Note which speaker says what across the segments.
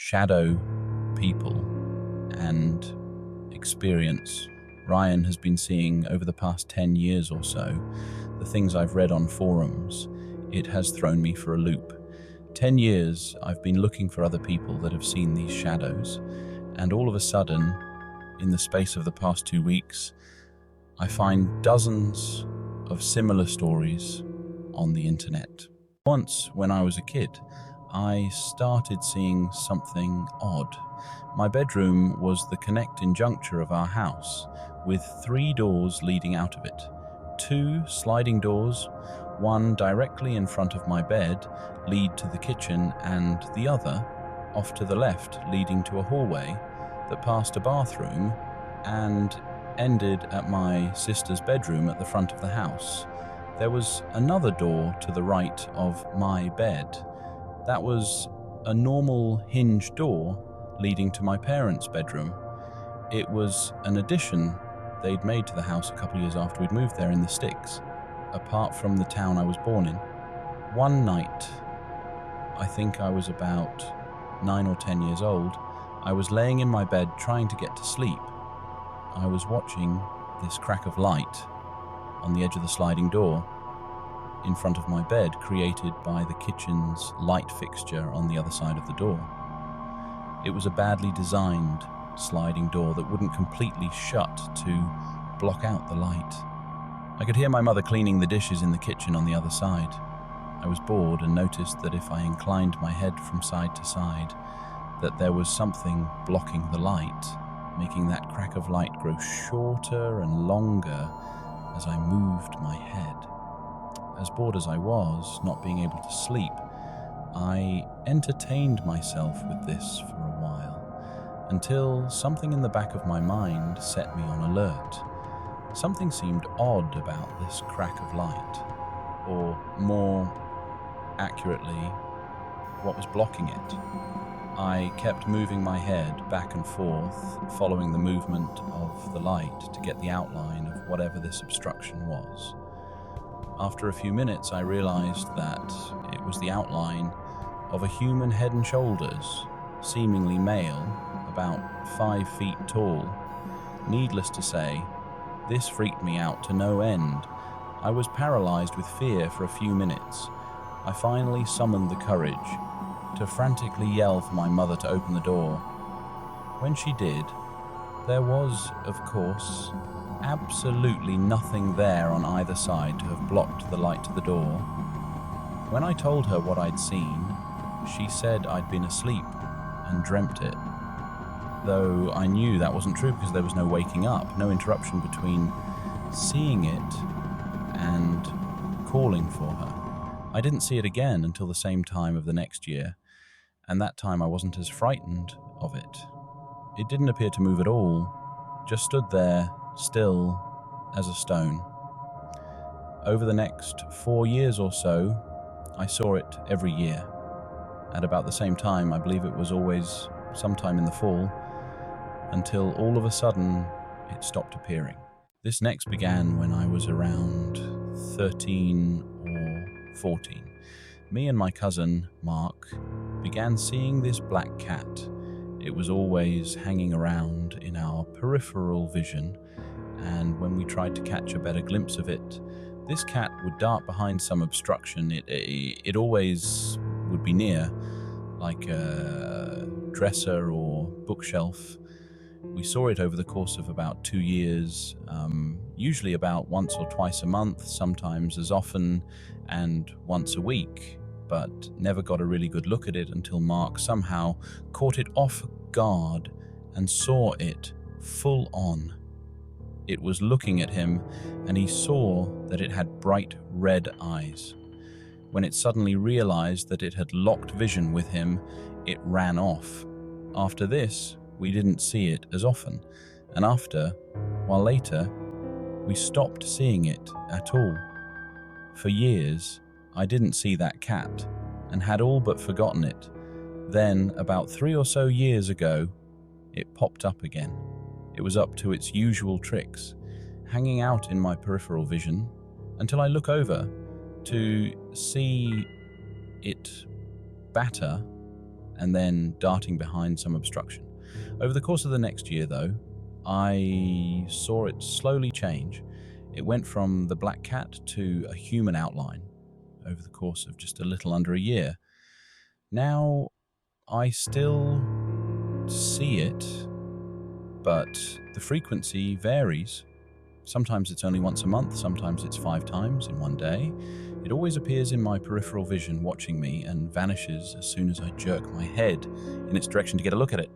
Speaker 1: shadow people and experience Ryan has been seeing over the past 10 years or so, the things I've read on forums, it has thrown me for a loop. 10 years I've been looking for other people that have seen these shadows, and all of a sudden, in the space of the past 2 weeks, I find dozens of similar stories on the internet. Once, when I was a kid, I started seeing something odd. My bedroom was the connecting juncture of our house, with 3 doors leading out of it. 2 sliding doors, one directly in front of my bed, lead to the kitchen, and the other, off to the left, leading to a hallway that passed a bathroom and ended at my sister's bedroom at the front of the house. There was another door to the right of my bed. That was a normal hinged door leading to my parents' bedroom. It was an addition they'd made to the house a couple of years after we'd moved there in the sticks, apart from the town I was born in. One night, I think I was about 9 or 10 years old, I was laying in my bed trying to get to sleep. I was watching this crack of light on the edge of the sliding door in front of my bed, created by the kitchen's light fixture on the other side of the door. It was a badly designed sliding door that wouldn't completely shut to block out the light. I could hear my mother cleaning the dishes in the kitchen on the other side. I was bored and noticed that if I inclined my head from side to side, that there was something blocking the light, making that crack of light grow shorter and longer as I moved my head. As bored as I was, not being able to sleep, I entertained myself with this for a while, until something in the back of my mind set me on alert. Something seemed odd about this crack of light, or more accurately, what was blocking it. I kept moving my head back and forth, following the movement of the light to get the outline of whatever this obstruction was. After a few minutes, I realized that it was the outline of a human head and shoulders, seemingly male, about 5 feet tall. Needless to say, this freaked me out to no end. I was paralyzed with fear for a few minutes. I finally summoned the courage to frantically yell for my mother to open the door. When she did, there was, of course, absolutely nothing there on either side to have blocked the light to the door. When I told her what I'd seen, she said I'd been asleep and dreamt it. Though I knew that wasn't true because there was no waking up, no interruption between seeing it and calling for her. I didn't see it again until the same time of the next year, and that time I wasn't as frightened of it. It didn't appear to move at all, just stood there, still as a stone. Over the next 4 years or so, I saw it every year. At about the same time, I believe it was always sometime in the fall, until all of a sudden it stopped appearing. This next began when I was around 13 or 14. Me and my cousin, Mark, began seeing this black cat. It was always hanging around in our peripheral vision, and when we tried to catch a better glimpse of it, this cat would dart behind some obstruction. It always would be near, like a dresser or bookshelf. We saw it over the course of about 2 years, usually about once or twice a month, sometimes as often and once a week, but never got a really good look at it until Mark somehow caught it off guard and saw it full on. It was looking at him, and he saw that it had bright red eyes. When it suddenly realized that it had locked vision with him, it ran off. After this, we didn't see it as often, and while later, we stopped seeing it at all. For years, I didn't see that cat, and had all but forgotten it. Then, about 3 or so years ago, it popped up again. It was up to its usual tricks, hanging out in my peripheral vision, until I look over to see it batter and then darting behind some obstruction. Over the course of the next year, though, I saw it slowly change. It went from the black cat to a human outline over the course of just a little under a year. Now, I still see it, but the frequency varies. Sometimes it's only once a month, sometimes it's 5 times in one day. It always appears in my peripheral vision watching me and vanishes as soon as I jerk my head in its direction to get a look at it.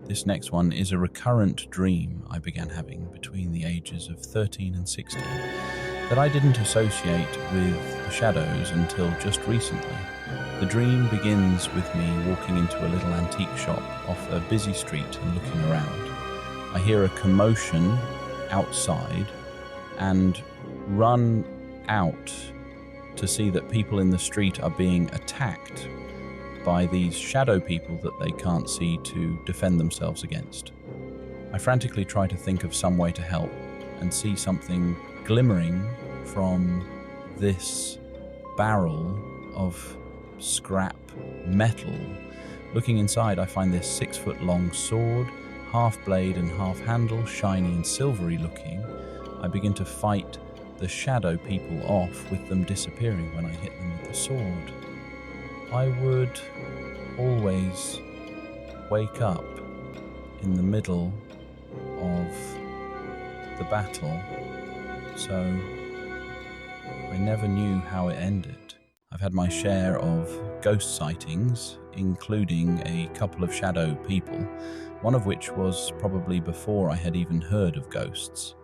Speaker 1: This next one is a recurrent dream I began having between the ages of 13 and 16 that I didn't associate with the shadows until just recently. The dream begins with me walking into a little antique shop off a busy street and looking around. I hear a commotion outside and run out to see that people in the street are being attacked by these shadow people that they can't see to defend themselves against. I frantically try to think of some way to help and see something glimmering from this barrel of scrap metal. Looking inside, I find this 6-foot-long sword, half blade and half handle, shiny and silvery looking. I begin to fight the shadow people off, with them disappearing when I hit them with the sword. I would always wake up in the middle of the battle, so I never knew how it ended. I've had my share of ghost sightings, including a couple of shadow people, one of which was probably before I had even heard of ghosts.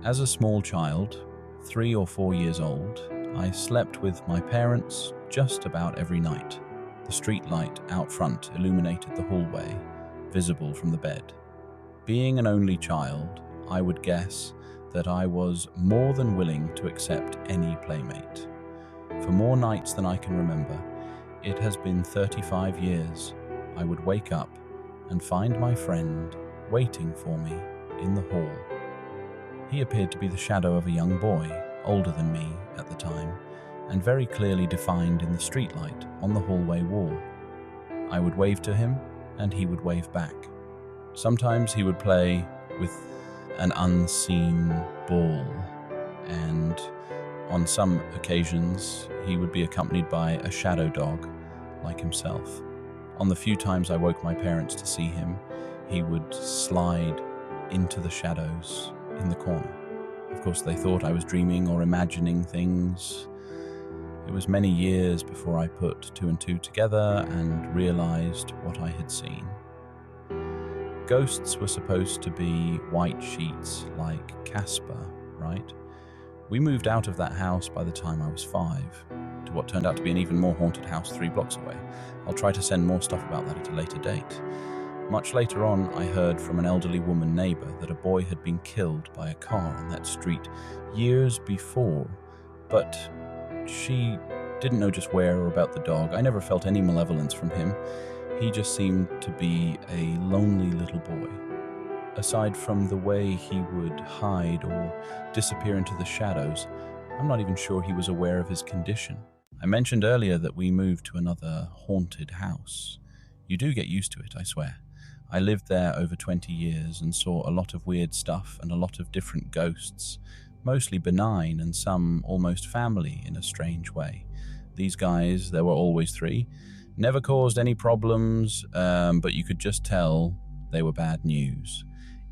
Speaker 1: As a small child, 3 or 4 years old, I slept with my parents just about every night. The street light out front illuminated the hallway, visible from the bed. Being an only child, I would guess that I was more than willing to accept any playmate. For more nights than I can remember, it has been 35 years, I would wake up and find my friend waiting for me in the hall. He appeared to be the shadow of a young boy, older than me at the time, and very clearly defined in the streetlight on the hallway wall. I would wave to him, and he would wave back. Sometimes he would play with an unseen ball, and on some occasions he would be accompanied by a shadow dog like himself. On the few times I woke my parents to see him, he would slide into the shadows in the corner. Of course, they thought I was dreaming or imagining things. It was many years before I put 2 and 2 together and realized what I had seen. Ghosts were supposed to be white sheets like Casper, right? We moved out of that house by the time I was 5, to what turned out to be an even more haunted house 3 blocks away. I'll try to send more stuff about that at a later date. Much later on, I heard from an elderly woman neighbour that a boy had been killed by a car on that street years before, but she didn't know just where or about the dog. I never felt any malevolence from him. He just seemed to be a lonely little boy. Aside from the way he would hide or disappear into the shadows, I'm not even sure he was aware of his condition. I mentioned earlier that we moved to another haunted house. You do get used to it, I swear. I lived there over 20 years and saw a lot of weird stuff and a lot of different ghosts, mostly benign and some almost family in a strange way. These guys, there were always 3, never caused any problems, but you could just tell they were bad news.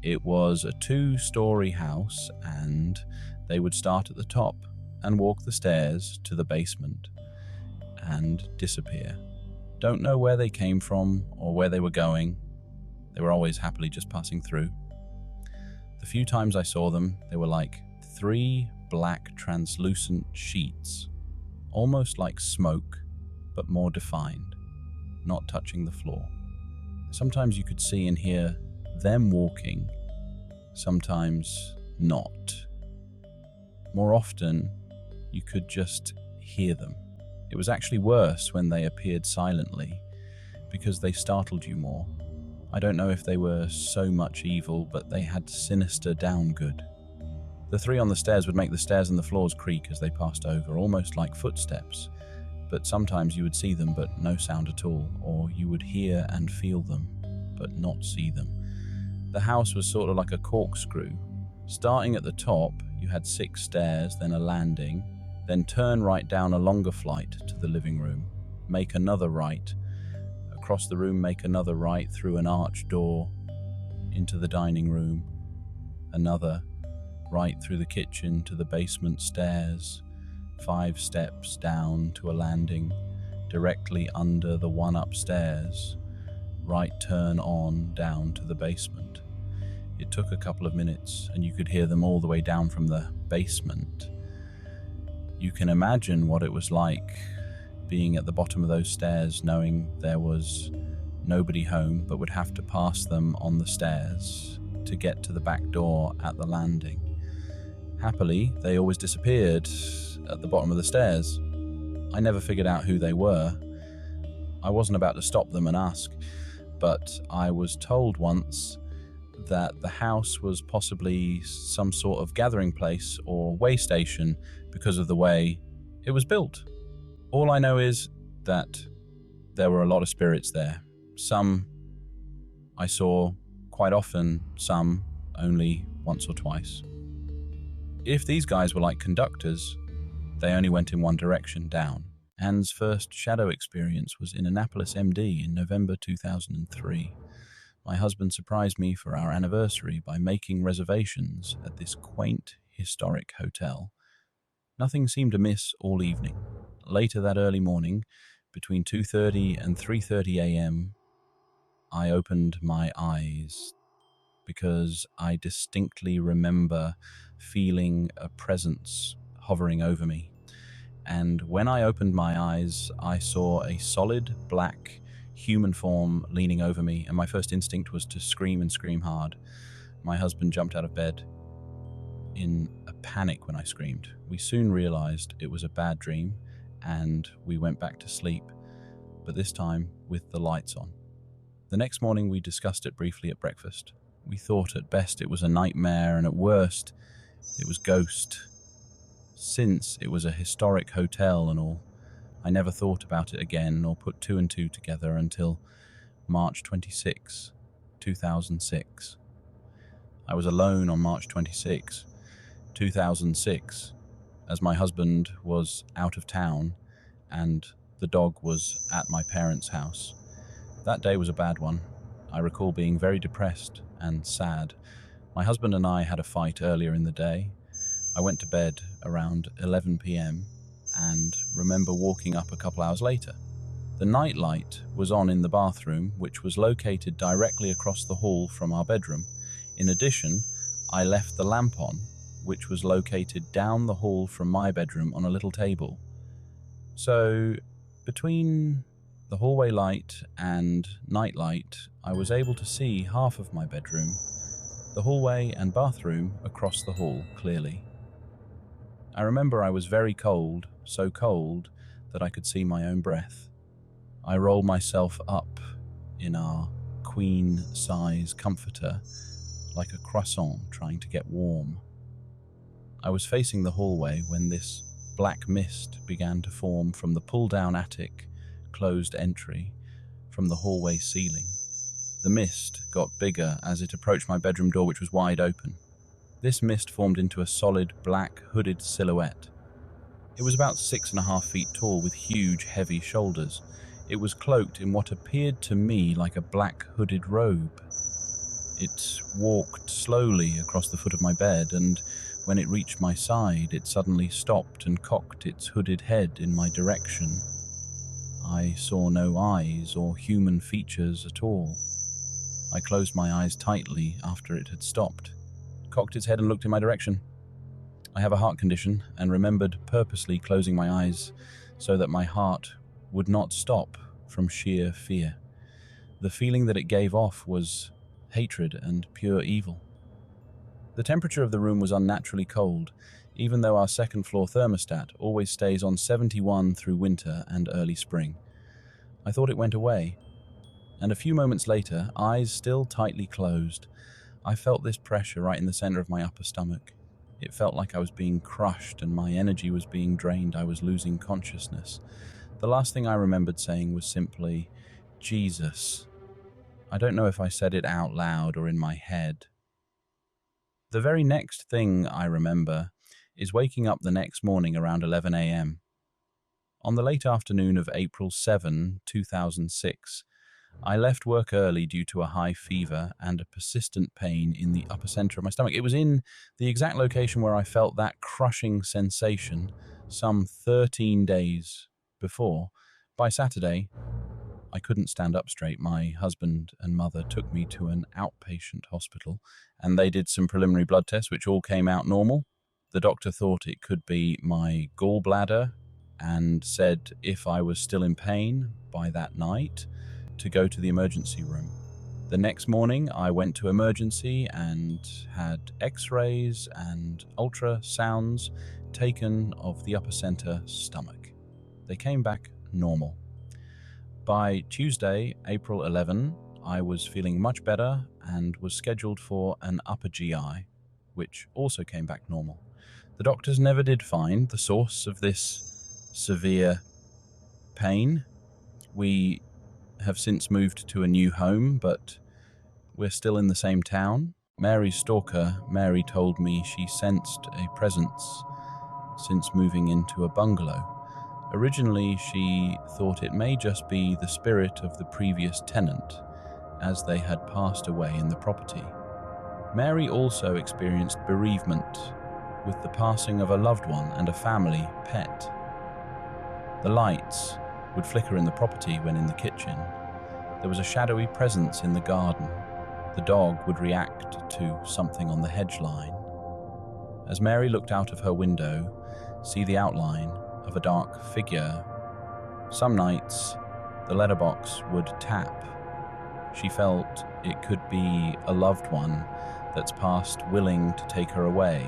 Speaker 1: It was a 2-story house, and they would start at the top and walk the stairs to the basement and disappear. Don't know where they came from or where they were going. They were always happily just passing through. The few times I saw them, they were like 3 black translucent sheets, almost like smoke, but more defined, not touching the floor. Sometimes you could see and hear them walking, sometimes not. More often, you could just hear them. It was actually worse when they appeared silently, because they startled you more. I don't know if they were so much evil, but they had sinister downgood. The 3 on the stairs would make the stairs and the floors creak as they passed over, almost like footsteps, but sometimes you would see them but no sound at all, or you would hear and feel them but not see them. The house was sort of like a corkscrew. Starting at the top, you had 6 stairs, then a landing, then turn right down a longer flight to the living room, make another right, across the room make another right through an arched door into the dining room, another right through the kitchen to the basement stairs, 5 steps down to a landing directly under the one upstairs, right turn on down to the basement. It took a couple of minutes and you could hear them all the way down from the basement. You can imagine what it was like being at the bottom of those stairs, knowing there was nobody home but would have to pass them on the stairs to get to the back door at the landing. Happily, they always disappeared at the bottom of the stairs. I never figured out who they were. I wasn't about to stop them and ask, but I was told once that the house was possibly some sort of gathering place or way station because of the way it was built. All I know is that there were a lot of spirits there. Some I saw quite often, some only once or twice. If these guys were like conductors, they only went in one direction, down. Anne's first shadow experience was in Annapolis, MD in November 2003. My husband surprised me for our anniversary by making reservations at this quaint, historic hotel. Nothing seemed amiss all evening. Later that early morning, between 2:30 and 3:30 a.m., I opened my eyes because I distinctly remember feeling a presence hovering over me. And when I opened my eyes, I saw a solid black human form leaning over me, and my first instinct was to scream and scream hard. My husband jumped out of bed in a panic when I screamed. We soon realized it was a bad dream, and we went back to sleep, but this time with the lights on. The next morning we discussed it briefly at breakfast. We thought at best it was a nightmare, and at worst it was ghost. Since it was a historic hotel and all, I never thought about it again or put 2 and 2 together until March 26, 2006. I was alone on March 26, 2006, as my husband was out of town and the dog was at my parents' house. That day was a bad one. I recall being very depressed and sad. My husband and I had a fight earlier in the day. I went to bed around 11 p.m. and remember walking up a couple hours later. The night light was on in the bathroom, which was located directly across the hall from our bedroom. In addition, I left the lamp on, which was located down the hall from my bedroom on a little table. So, between the hallway light and night light, I was able to see half of my bedroom, the hallway and bathroom across the hall clearly. I remember I was very cold, so cold that I could see my own breath. I rolled myself up in our queen-size comforter like a croissant trying to get warm. I was facing the hallway when this black mist began to form from the pull-down attic, closed entry, from the hallway ceiling. The mist got bigger as it approached my bedroom door, which was wide open. This mist formed into a solid black hooded silhouette. It was about 6.5 feet tall with huge heavy shoulders. It was cloaked in what appeared to me like a black hooded robe. It walked slowly across the foot of my bed, and when it reached my side, it suddenly stopped and cocked its hooded head in my direction. I saw no eyes or human features at all. I closed my eyes tightly after it had stopped, cocked its head and looked in my direction. I have a heart condition and remembered purposely closing my eyes so that my heart would not stop from sheer fear. The feeling that it gave off was hatred and pure evil. The temperature of the room was unnaturally cold, even though our second-floor thermostat always stays on 71 through winter and early spring. I thought it went away, and a few moments later, eyes still tightly closed, I felt this pressure right in the center of my upper stomach. It felt like I was being crushed and my energy was being drained. I was losing consciousness. The last thing I remembered saying was simply, Jesus. I don't know if I said it out loud or in my head. The very next thing I remember is waking up the next morning around 11 a.m. On the late afternoon of April 7, 2006, I left work early due to a high fever and a persistent pain in the upper center of my stomach. It was in the exact location where I felt that crushing sensation some 13 days before. By Saturday, I couldn't stand up straight. My husband and mother took me to an outpatient hospital and they did some preliminary blood tests, which all came out normal. The doctor thought it could be my gallbladder and said if I was still in pain by that night, to go to the emergency room. The next morning, I went to emergency and had x-rays and ultrasounds taken of the upper center stomach. They came back normal. By Tuesday, April 11, I was feeling much better and was scheduled for an upper GI, which also came back normal. The doctors never did find the source of this severe pain. We have since moved to a new home, but we're still in the same town. Mary's stalker, Mary, told me she sensed a presence since moving into a bungalow. Originally, she thought it may just be the spirit of the previous tenant, as they had passed away in the property. Mary also experienced bereavement with the passing of a loved one and a family pet. The lights would flicker in the property when in the kitchen. There was a shadowy presence in the garden. The dog would react to something on the hedge line. As Mary looked out of her window, see the outline of a dark figure. Some nights, the letterbox would tap. She felt it could be a loved one that's passed willing to take her away,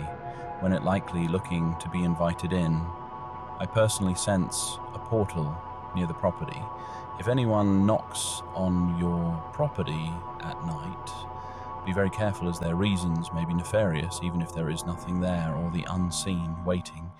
Speaker 1: when it likely looking to be invited in. I personally sense a portal near the property. If anyone knocks on your property at night, be very careful, as their reasons may be nefarious, even if there is nothing there or the unseen waiting.